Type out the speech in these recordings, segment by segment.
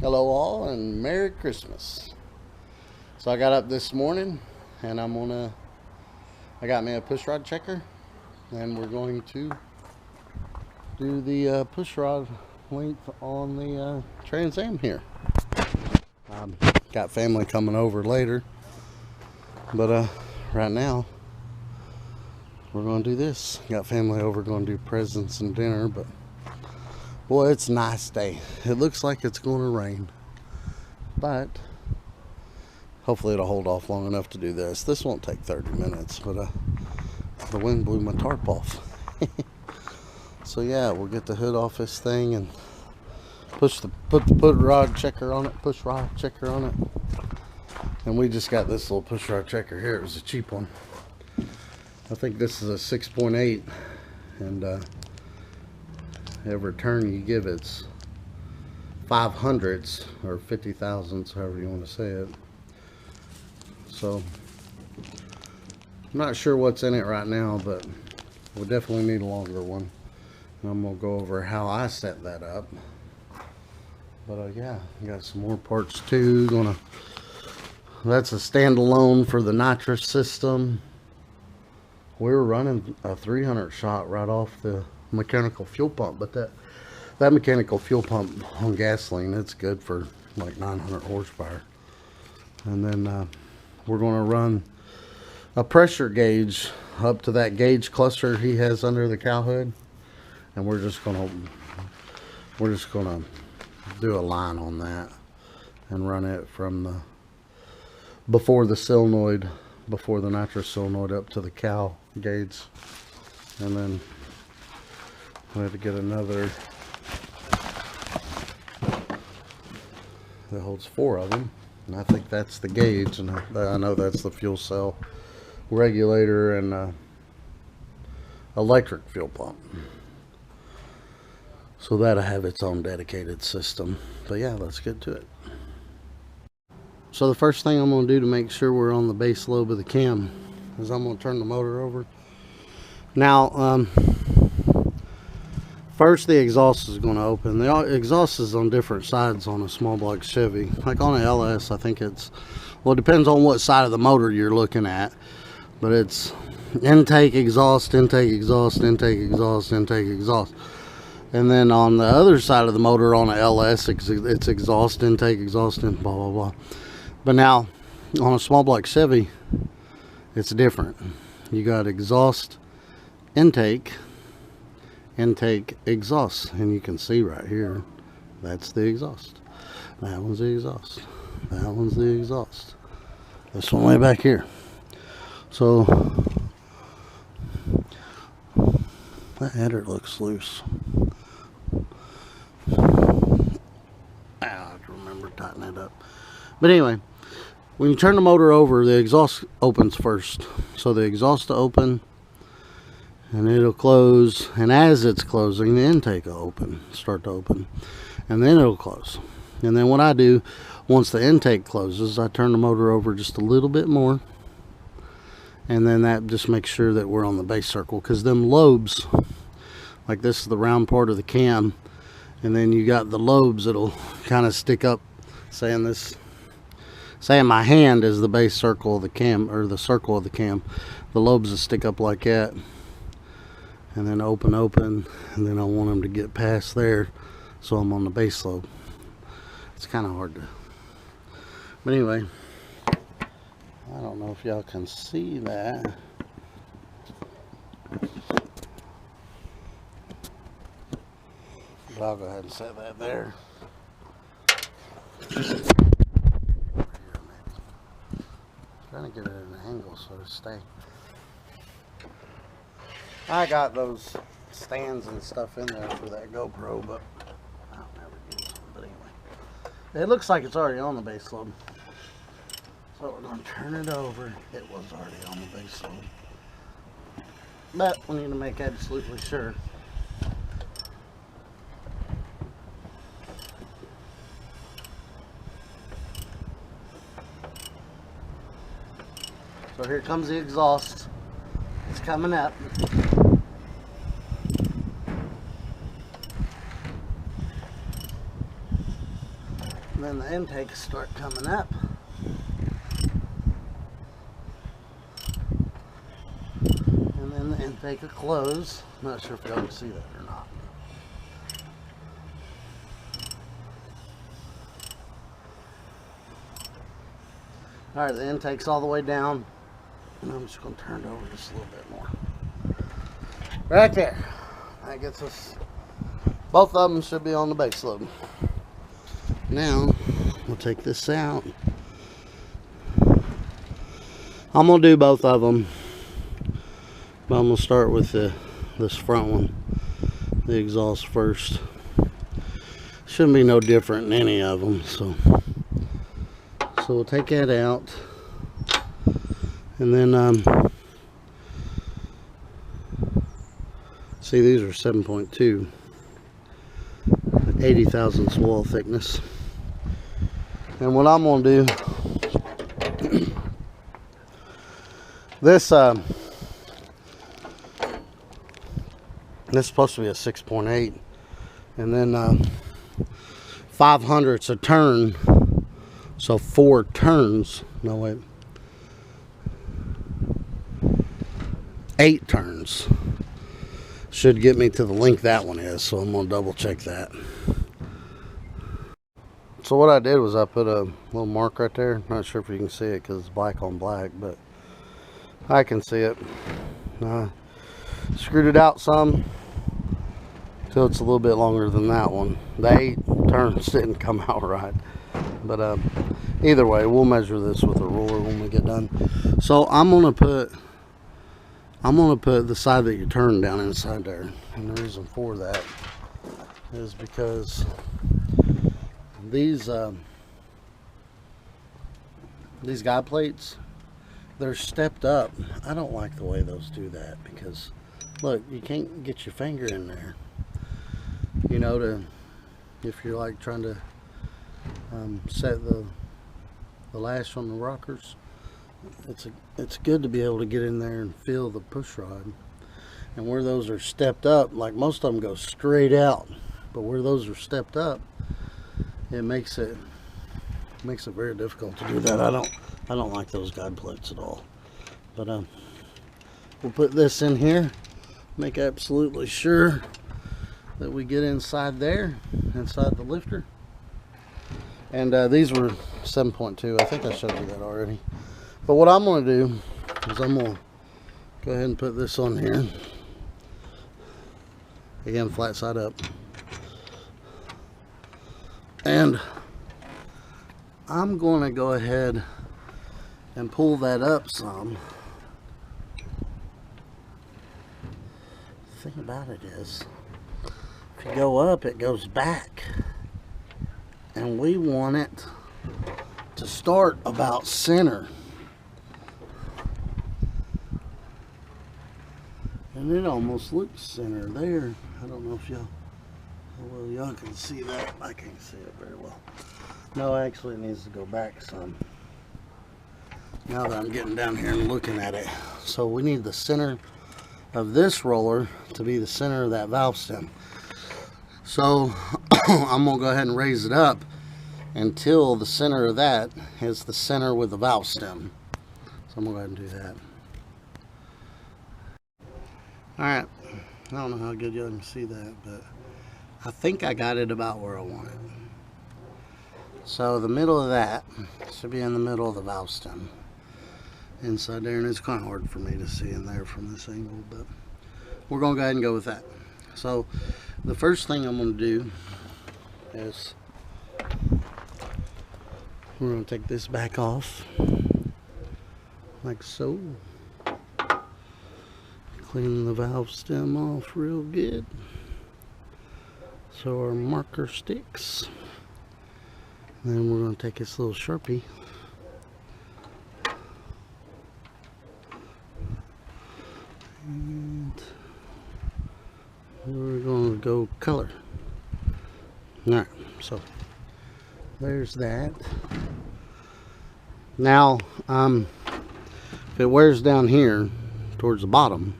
Hello all and Merry Christmas. So I got up this morning and I got me a pushrod checker and we're going to do the pushrod length on the Trans Am here. Got family coming over later, but right now we're going to do this. Got family over, going to do presents and dinner, but boy, it's a nice day. It looks like it's going to rain, but hopefully it'll hold off long enough to do this. This won't take 30 minutes, but the wind blew my tarp off. So yeah, we'll get the hood off this thing and put the pushrod checker on it. And we just got this little pushrod checker here. It was a cheap one. I think this is a 6.8, and every turn you give it's 500ths or 50 thousandths, however you want to say it. So I'm not sure what's in it right now, but we'll definitely need a longer one. And I'm gonna go over how I set that up. But yeah, got some more parts too. That's a standalone for the nitrous system. We're running a 300 shot right off the mechanical fuel pump, but that mechanical fuel pump on gasoline, it's good for like 900 horsepower. And then we're going to run a pressure gauge up to that gauge cluster he has under the cow hood, and we're just going to do a line on that and run it from before the nitrous solenoid up to the cow gauge. And then I had to get another that holds 4 of them, and I think that's the gauge, and I know that's the fuel cell regulator and electric fuel pump. So that'll have its own dedicated system. But yeah, let's get to it. So the first thing I'm going to do to make sure we're on the base lobe of the cam is I'm going to turn the motor over. Now, first the exhaust is going to open. The exhaust is on different sides on a small block Chevy. Like on an LS, I think it depends on what side of the motor you're looking at. But it's intake, exhaust, intake, exhaust, intake, exhaust, intake, exhaust. And then on the other side of the motor on an LS, it's exhaust, intake, exhaust, and blah, blah, blah. But now, on a small block Chevy, it's different. You got exhaust, intake, exhaust. And you can see right here, that's the exhaust. That one's the exhaust. That one's the exhaust. This one way back here. So, that header looks loose. I have to remember to tighten it up. But anyway, when you turn the motor over, the exhaust opens first. So the exhaust will open, and it'll close. And as it's closing, the intake will start to open, and then it'll close. And then what I do, once the intake closes, I turn the motor over just a little bit more. And then that just makes sure that we're on the base circle, because them lobes, like this is the round part of the cam, and then you got the lobes that'll kind of stick up, saying my hand is the base circle of the cam, or the circle of the cam. The lobes will stick up like that, and then open, and then I want them to get past there, so I'm on the base lobe. It's kind of hard to, but anyway, I don't know if y'all can see that. But I'll go ahead and set that there. Trying to get it at an angle so to stay. I got those stands and stuff in there for that GoPro, but I'll never use them. But anyway, it looks like it's already on the base lobe. So we're going to turn it over. It was already on the base lobe, but we need to make absolutely sure. So here comes the exhaust. It's coming up. And then the intakes start coming up. And then the intake will close. Not sure if y'all can see that or not. Alright, the intake's all the way down. And I'm just going to turn it over just a little bit more. Right there. That gets us, both of them should be on the base load. Now, we'll take this out. I'm going to do both of them. But I'm going to start with this front one. The exhaust first. Shouldn't be no different in any of them. So we'll take that out. And then, see, these are 7.2. 80 thousandths wall thickness. And what I'm going to do, this is supposed to be a 6.8, and then 500ths a turn, so 4 turns. No, wait, 8 turns should get me to the length that one is. So I'm gonna double check that. So what I did was I put a little mark right there. Not sure if you can see it because it's black on black, but I can see it. Screwed it out some till it's a little bit longer than that one. The 8 turns didn't come out right, but either way, we'll measure this with a ruler when we get done. So I'm gonna put the side that you turn down inside there, and the reason for that is because these guide plates, they're stepped up. I don't like the way those do that, because look, you can't get your finger in there, you know, if you're like trying to set the lash on the rockers. It's good to be able to get in there and feel the push rod. And where those are stepped up, like most of them go straight out, but where those are stepped up, it makes it very difficult to do that. I don't like those guide plates at all. But we'll put this in here, make absolutely sure that we get inside there, inside the lifter. And these were 7.2. I think I showed you that already. But what I'm going to do is I'm going to go ahead and put this on here. Again, flat side up. And I'm going to go ahead and pull that up some. The thing about it is, if you go up, it goes back. And we want it to start about center. And it almost looks center there. I don't know if y'all, well, y'all can see that. I can't see it very well. No, actually it needs to go back some. Now that I'm getting down here and looking at it. So we need the center of this roller to be the center of that valve stem. So I'm going to go ahead and raise it up until the center of that is the center with the valve stem. So I'm going to go ahead and do that. Alright, I don't know how good y'all can see that, but I think I got it about where I want it. So the middle of that should be in the middle of the valve stem. Inside there, and it's kind of hard for me to see in there from this angle, but we're going to go ahead and go with that. So the first thing I'm going to do is we're going to take this back off, like so. Clean the valve stem off real good so our marker sticks. And then we're going to take this little Sharpie and we're going to go color. Alright, so there's that. Now if it wears down here towards the bottom,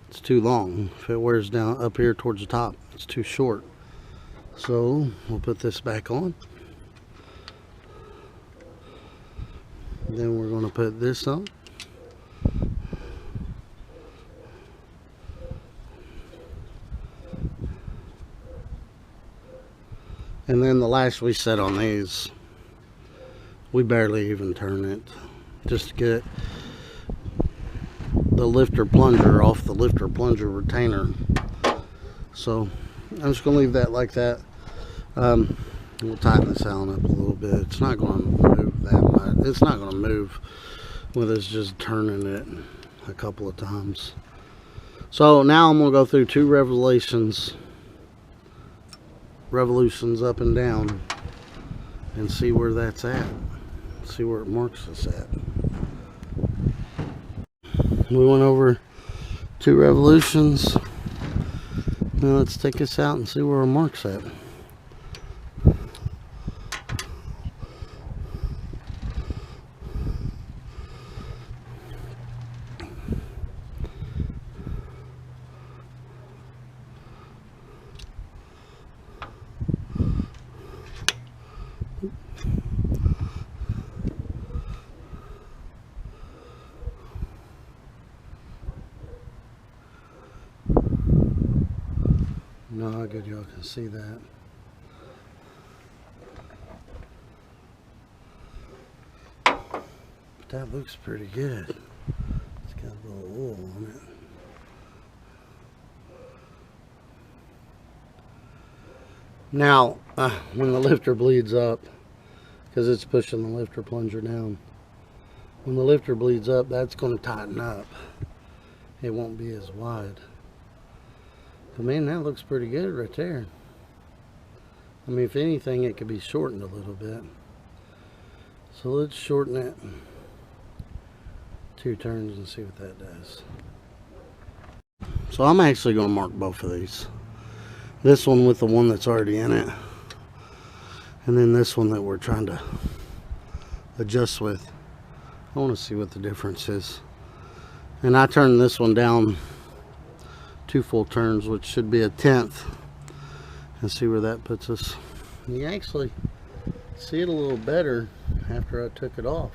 it's too long. If it wears down up here towards the top, it's too short. So we'll put this back on. Then we're going to put this on. And then the lash we set on these, we barely even turn it, just to get the lifter plunger off the lifter plunger retainer. So I'm just going to leave that like that. We'll tighten this out up a little bit. It's not going to move that much. It's not going to move with us just turning it a couple of times. So now I'm going to go through 2 revolutions up and down and see where that's at. See where it marks us at. We went over 2 revolutions. Now let's take this out and see where our mark's at. Know how good y'all can see that. But that looks pretty good. It's got a little oil on it. Now, when the lifter bleeds up, because it's pushing the lifter plunger down, when the lifter bleeds up, that's going to tighten up. It won't be as wide. But man, that looks pretty good right there. I mean, if anything, it could be shortened a little bit. So let's shorten it 2 turns and see what that does. So I'm actually going to mark both of these. This one with the one that's already in it. And then this one that we're trying to adjust with. I want to see what the difference is. And I turned this one down 2 full turns, which should be 1/10, and see where that puts us. You actually see it a little better after I took it off.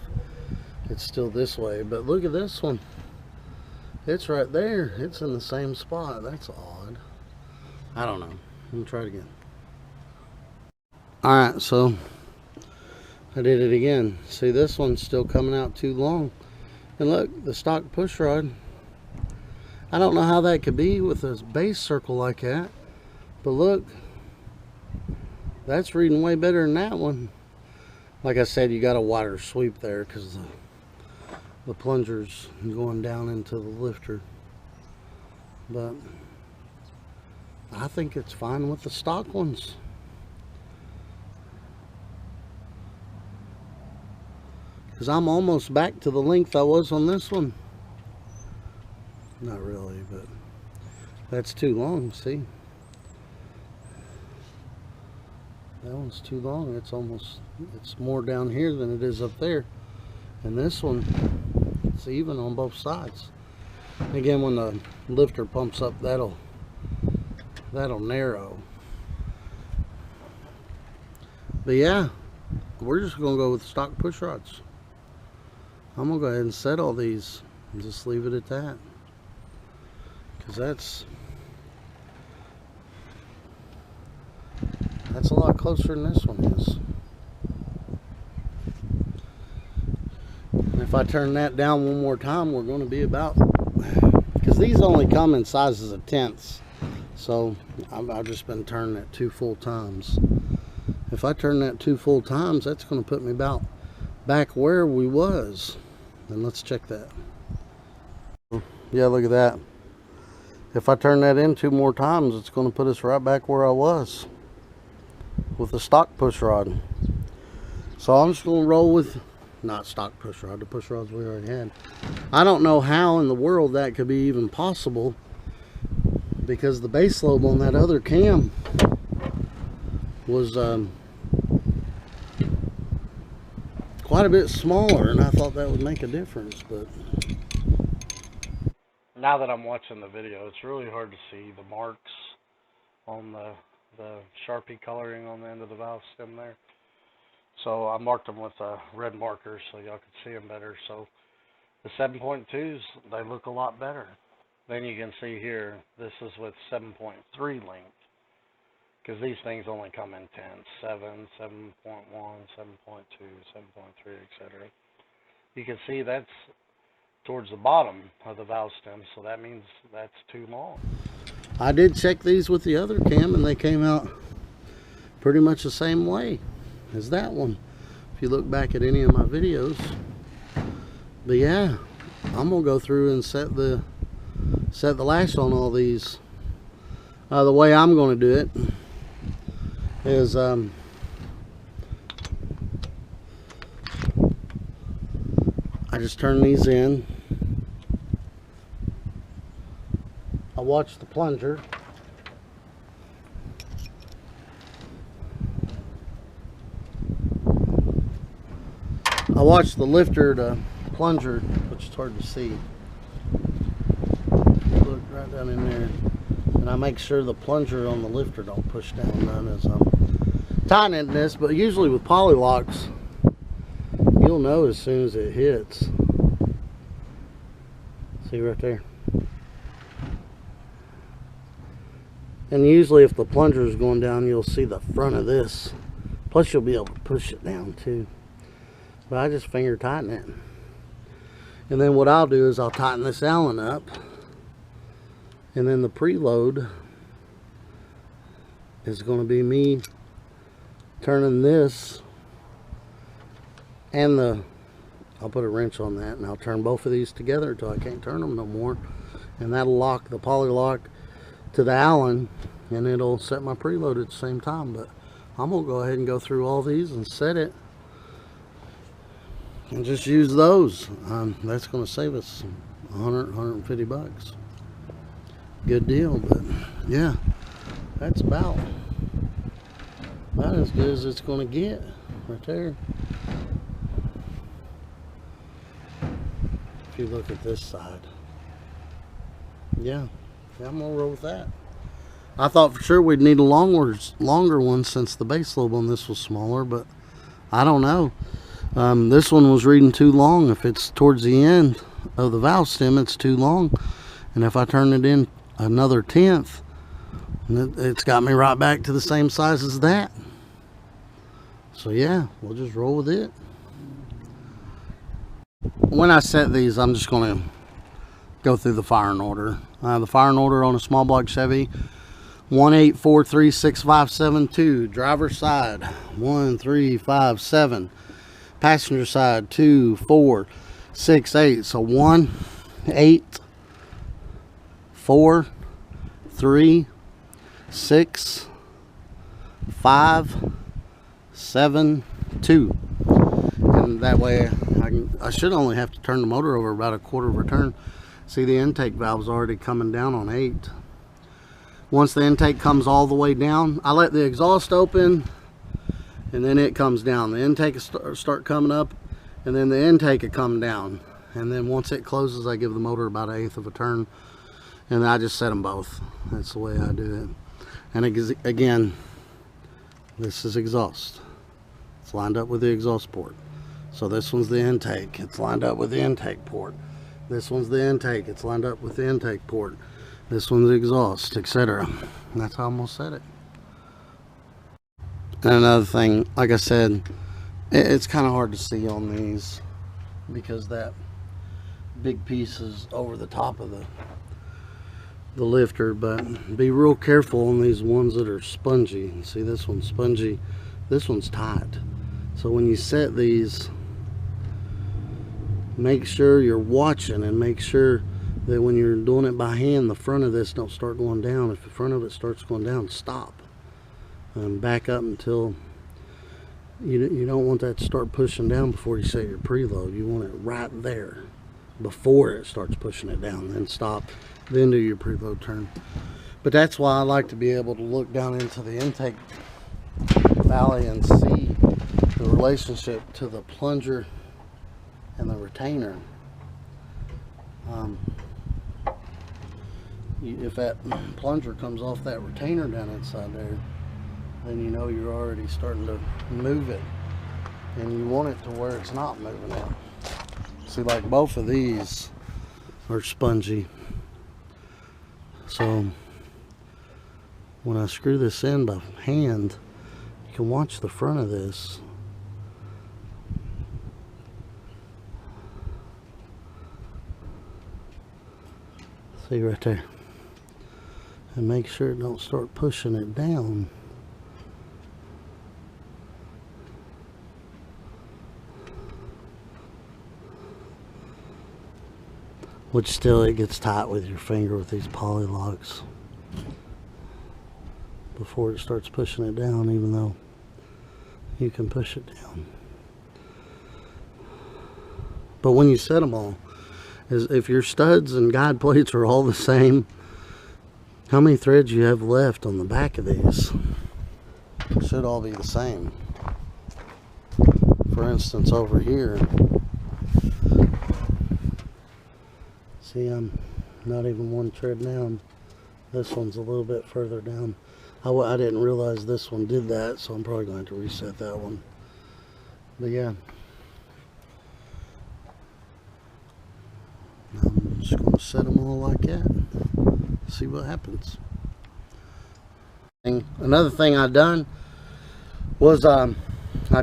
It's still this way, but look at this one. It's right there. It's in the same spot. That's odd. I don't know. Let me try it again. Alright, so I did it again. See, this one's still coming out too long. And look, the stock push rod, I don't know how that could be with a base circle like that, but look, that's reading way better than that one. Like I said, you got a wider sweep there because the plunger's going down into the lifter. But I think it's fine with the stock ones. Because I'm almost back to the length I was on this one. Not really, but that's too long, see? That one's too long. It's more down here than it is up there. And this one, it's even on both sides. Again, when the lifter pumps up, that'll narrow. But yeah, we're just gonna go with stock push rods. I'm gonna go ahead and set all these and just leave it at that. Because that's a lot closer than this one is. And if I turn that down one more time, we're going to be about, because these only come in sizes of 1/10. So I've just been turning it 2 full times. If I turn that 2 full times, that's going to put me about back where we was. And let's check that. Yeah, look at that. If I turn that in 2 more times, it's going to put us right back where I was with the stock push rod. So I'm just going to roll with, not stock push rod, the push rods we already had. I don't know how in the world that could be even possible, because the base lobe on that other cam was quite a bit smaller, and I thought that would make a difference. But now that I'm watching the video, it's really hard to see the marks on the Sharpie coloring on the end of the valve stem there. So I marked them with red markers so y'all could see them better. So the 7.2s, they look a lot better. Then you can see here, this is with 7.3 length, because these things only come in 10, 7, 7.1, 7.2, 7.3, etc. You can see that's towards the bottom of the valve stem, so that means that's too long. I did check these with the other cam, and they came out pretty much the same way as that one, if you look back at any of my videos. But yeah, I'm gonna go through and set the lash on all these. The way I'm gonna do it is I just turn these in. I watch the plunger. I watch the lifter to plunger, which is hard to see. Look right down in there. And I make sure the plunger on the lifter don't push down none as I'm tightening this. But usually with poly locks, you'll know as soon as it hits. See right there. And usually if the plunger is going down, you'll see the front of this. Plus you'll be able to push it down too. But I just finger tighten it. And then what I'll do is I'll tighten this Allen up. And then the preload is going to be me turning this and I'll put a wrench on that, and I'll turn both of these together until I can't turn them no more. And that'll lock the poly lock to the Allen, and it'll set my preload at the same time. But I'm gonna go ahead and go through all these and set it and just use those. That's gonna save us 150 bucks. Good deal. But yeah, that's about as good as it's gonna get right there. If you look at this side, yeah, I'm gonna roll with that. I thought for sure we'd need a longer one since the base lobe on this was smaller, but I don't know. This one was reading too long. If it's towards the end of the valve stem, it's too long. And if I turn it in another 1/10, it's got me right back to the same size as that. So yeah, we'll just roll with it. When I set these, I'm just going to go through the firing order. The firing order on a small block Chevy: 1 8 4 3 6 5 7 2. Driver side 1 3 5 7. Passenger side 2 4 6 8. So 1 8 4 3 6 5 7 2. And that way I should only have to turn the motor over about a quarter of a turn. See, the intake valve's already coming down on 8. Once the intake comes all the way down, I let the exhaust open, and then it comes down. The intake will start coming up, and then the intake will come down. And then once it closes, I give the motor about 1/8 of a turn, and I just set them both. That's the way I do it. And again, this is exhaust. It's lined up with the exhaust port. So this one's the intake. It's lined up with the intake port. This one's the intake. It's lined up with the intake port. This one's the exhaust, etc. That's how I'm gonna set it. And another thing, like I said, it's kind of hard to see on these because that big piece is over the top of the lifter. But be real careful on these ones that are spongy. See, this one's spongy. This one's tight. So when you set these, make sure you're watching and make sure that when you're doing it by hand, the front of this don't start going down. If the front of it starts going down, stop and back up until you don't want that to start pushing down before you set your preload. You want it right there before it starts pushing it down. Then stop, then do your preload turn. But that's why I like to be able to look down into the intake valley and see the relationship to the plunger and the retainer. If that plunger comes off that retainer down inside there, then you know you're already starting to move it and you want it to where it's not moving in. See, like both of these are spongy. So when I screw this in by hand, you can watch the front of this. See right there. And make sure it don't start pushing it down. Which still, it gets tight with your finger with these poly locks before it starts pushing it down, even though you can push it down. But when you set them all, if your studs and guide plates are all the same, how many threads you have left on the back of these should all be the same. For instance, over here, see, I'm not even one thread down. This one's a little bit further down. I didn't realize this one did that, so I'm probably going to reset that one. But yeah, I'm just going to set them all like that. See what happens. Another thing I done was I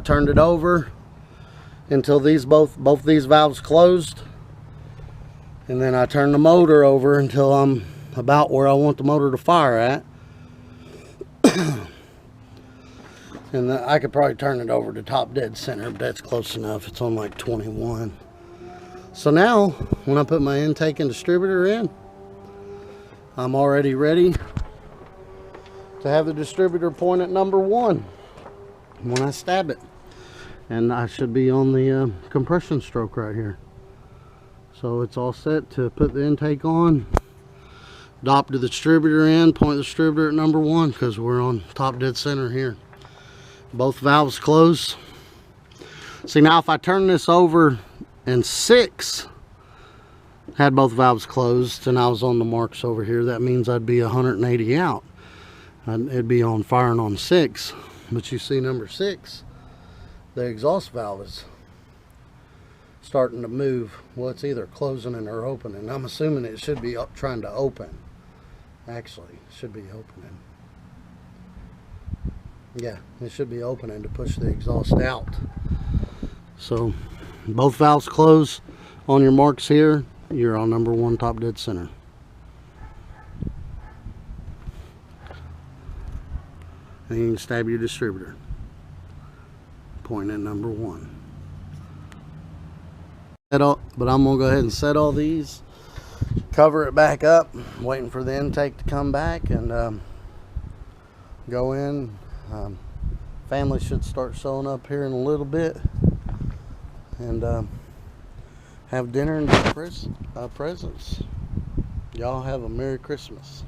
turned it over until both these valves closed. And then I turn the motor over until I'm about where I want the motor to fire at. And then I could probably turn it over to top dead center, but that's close enough. It's on like 21. So now, when I put my intake and distributor in, I'm already ready to have the distributor point at number 1 when I stab it. And I should be on the compression stroke right here. So it's all set to put the intake on, dop the distributor in, point the distributor at number 1 because we're on top dead center here. Both valves closed. See, now if I turn this over and 6 had both valves closed and I was on the marks over here, that means I'd be 180 out. It'd be on firing on 6. But you see number 6, the exhaust valve is starting to move. Well, it's either closing or opening. I'm assuming it should be trying to open. Actually, it should be opening. Yeah, it should be opening to push the exhaust out. So both valves close. On your marks here, you're on number 1 top dead center. And you can stab your distributor. Point at number 1. But I'm gonna go ahead and set all these, cover it back up, waiting for the intake to come back, and go in. Family should start showing up here in a little bit, and have dinner and presents. Y'all have a Merry Christmas.